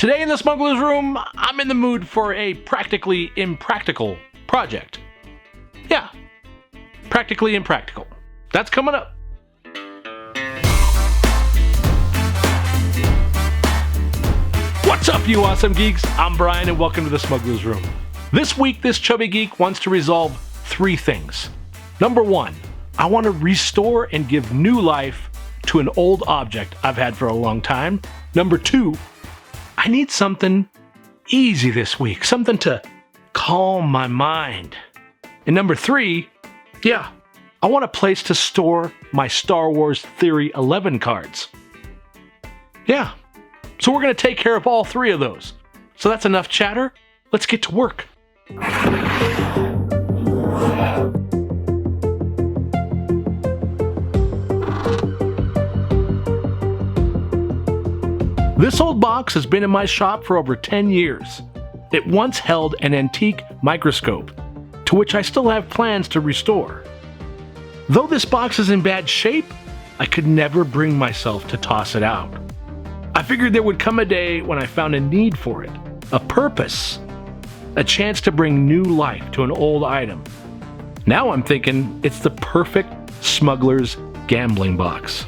Today in the Smuggler's Room, I'm in the mood for a practically impractical project. Yeah, practically impractical. That's coming up. What's up, you awesome geeks? I'm Brian, and welcome to the Smuggler's Room. This week, this chubby geek wants to resolve 3 things. Number 1, I want to restore and give new life to an old object I've had for a long time. Number 2, I need something easy this week, something to calm my mind. And number 3, I want a place to store my Star Wars Theory 11 cards. Yeah, so we're going to take care of all 3 of those. So that's enough chatter. Let's get to work. This old box has been in my shop for over 10 years. It once held an antique microscope, to which I still have plans to restore. Though this box is in bad shape, I could never bring myself to toss it out. I figured there would come a day when I found a need for it, a purpose, a chance to bring new life to an old item. Now I'm thinking it's the perfect smuggler's gambling box.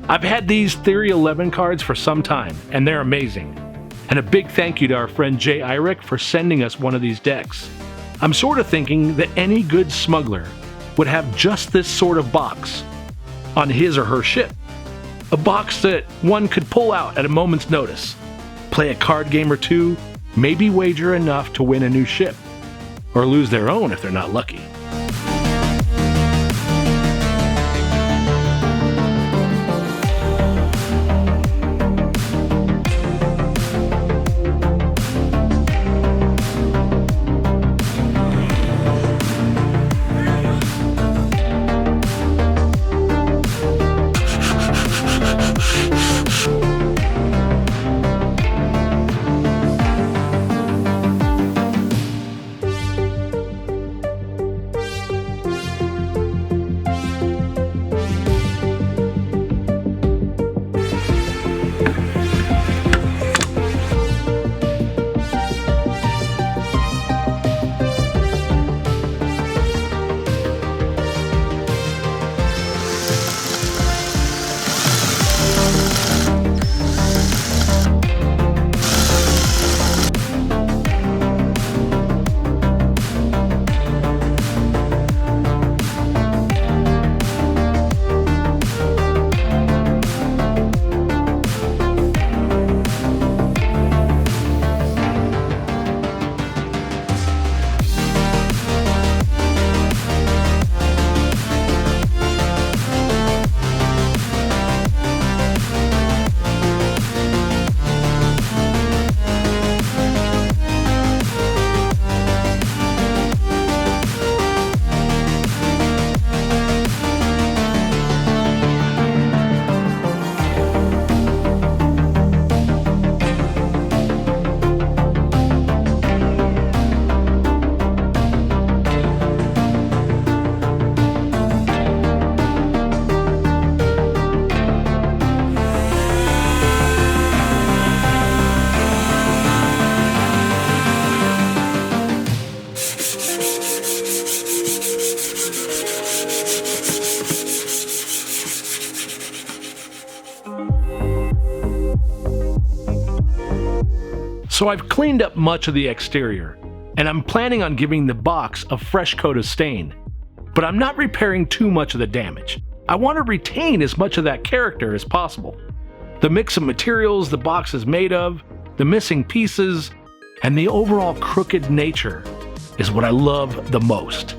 I've had these Theory 11 cards for some time, and they're amazing. And a big thank you to our friend Jay Irick for sending us one of these decks. I'm sort of thinking that any good smuggler would have just this sort of box on his or her ship. A box that one could pull out at a moment's notice, play a card game or 2, maybe wager enough to win a new ship, or lose their own if they're not lucky. So I've cleaned up much of the exterior, and I'm planning on giving the box a fresh coat of stain. But I'm not repairing too much of the damage. I want to retain as much of that character as possible. The mix of materials the box is made of, the missing pieces, and the overall crooked nature is what I love the most.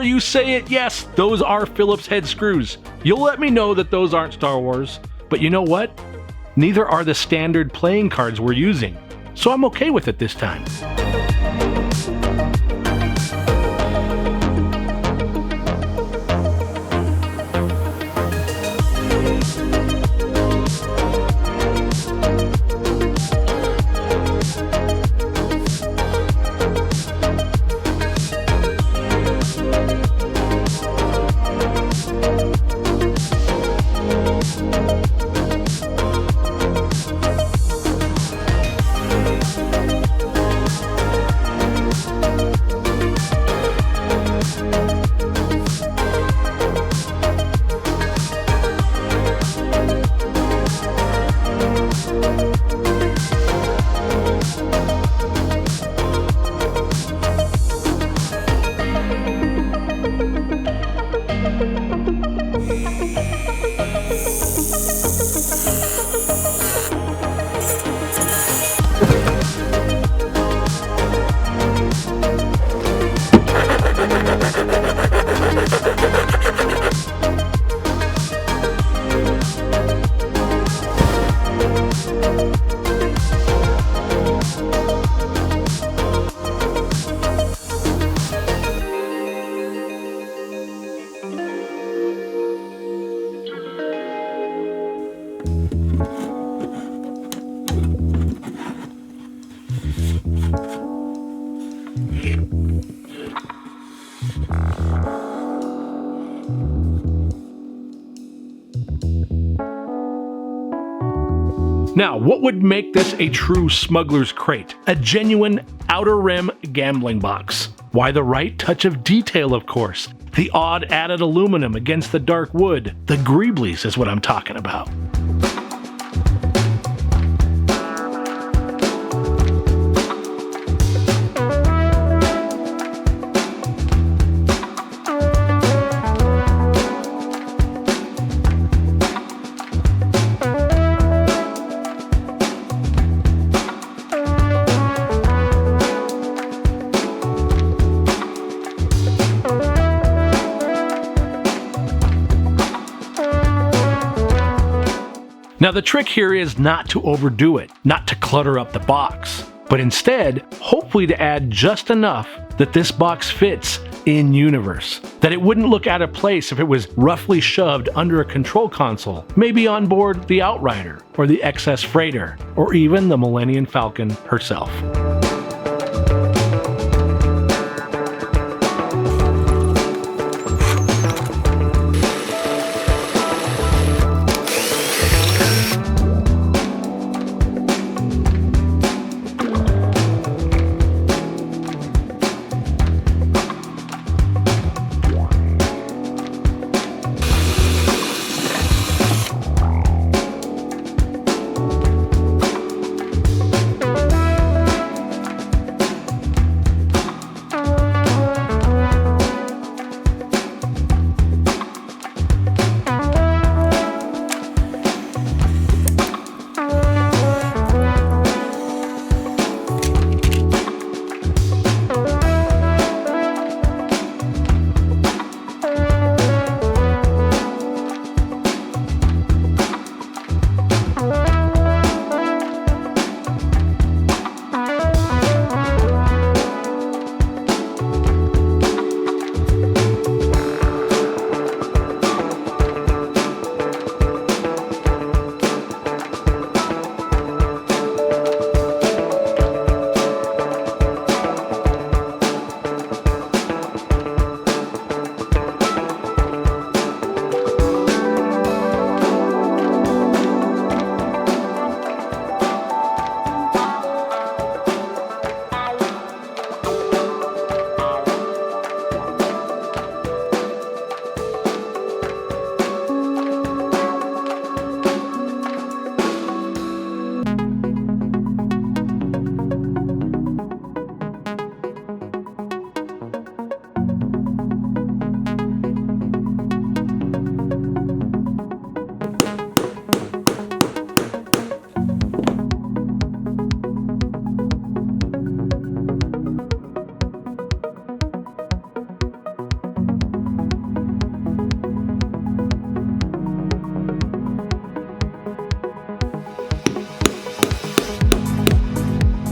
before you say it, yes, those are Phillips head screws. You'll let me know that those aren't Star Wars. But you know what? Neither are the standard playing cards we're using. So I'm okay with it this time. Now, what would make this a true smuggler's crate? A genuine outer rim gambling box. Why, the right touch of detail, of course. The odd added aluminum against the dark wood. The greeblies is what I'm talking about. Now the trick here is not to overdo it, not to clutter up the box, but instead, hopefully to add just enough that this box fits in universe, that it wouldn't look out of place if it was roughly shoved under a control console, maybe on board the Outrider, or the XS Freighter, or even the Millennium Falcon herself.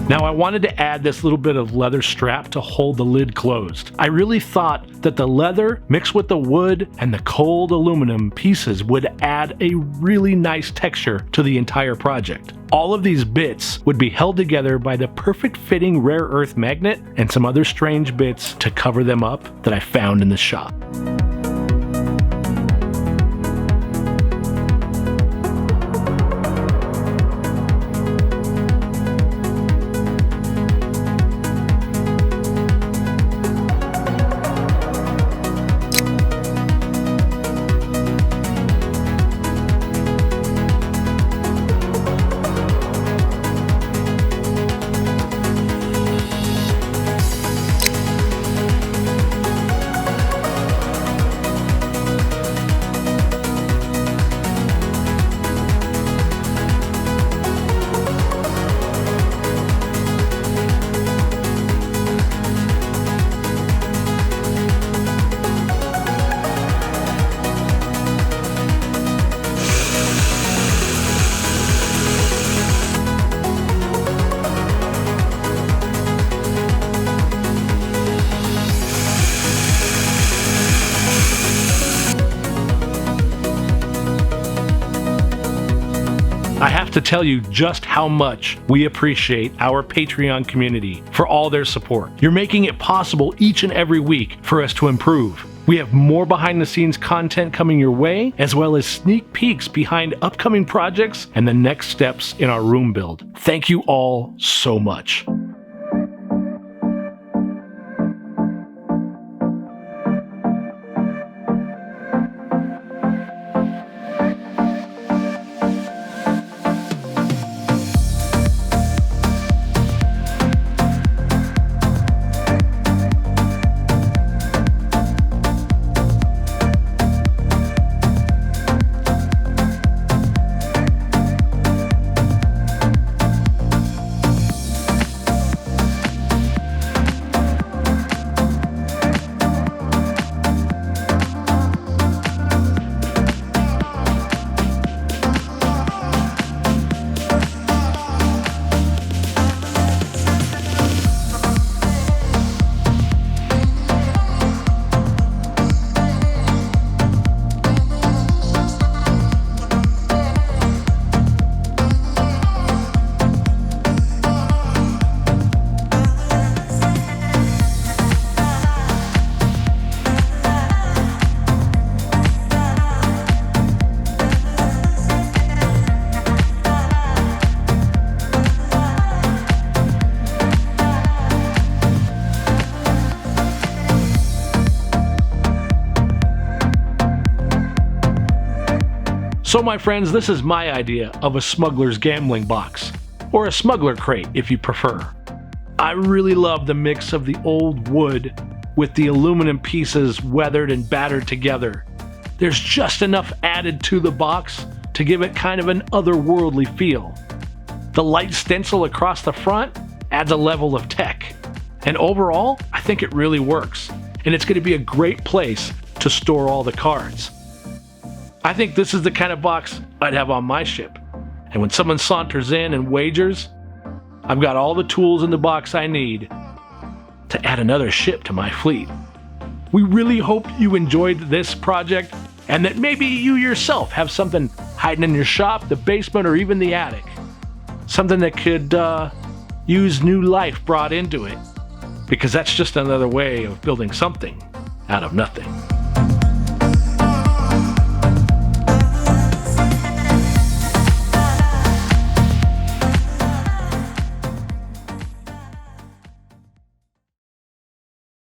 Now I wanted to add this little bit of leather strap to hold the lid closed. I really thought that the leather mixed with the wood and the cold aluminum pieces would add a really nice texture to the entire project. All of these bits would be held together by the perfect fitting rare earth magnet and some other strange bits to cover them up that I found in the shop. I have to tell you just how much we appreciate our Patreon community for all their support. You're making it possible each and every week for us to improve. We have more behind the scenes content coming your way, as well as sneak peeks behind upcoming projects and the next steps in our room build. Thank you all so much. So my friends, this is my idea of a smuggler's gambling box, or a smuggler crate if you prefer. I really love the mix of the old wood with the aluminum pieces weathered and battered together. There's just enough added to the box to give it kind of an otherworldly feel. The light stencil across the front adds a level of tech. And overall, I think it really works. And it's going to be a great place to store all the cards. I think this is the kind of box I'd have on my ship. And when someone saunters in and wagers, I've got all the tools in the box I need to add another ship to my fleet. We really hope you enjoyed this project and that maybe you yourself have something hiding in your shop, the basement, or even the attic. Something that could use new life brought into it, because that's just another way of building something out of nothing.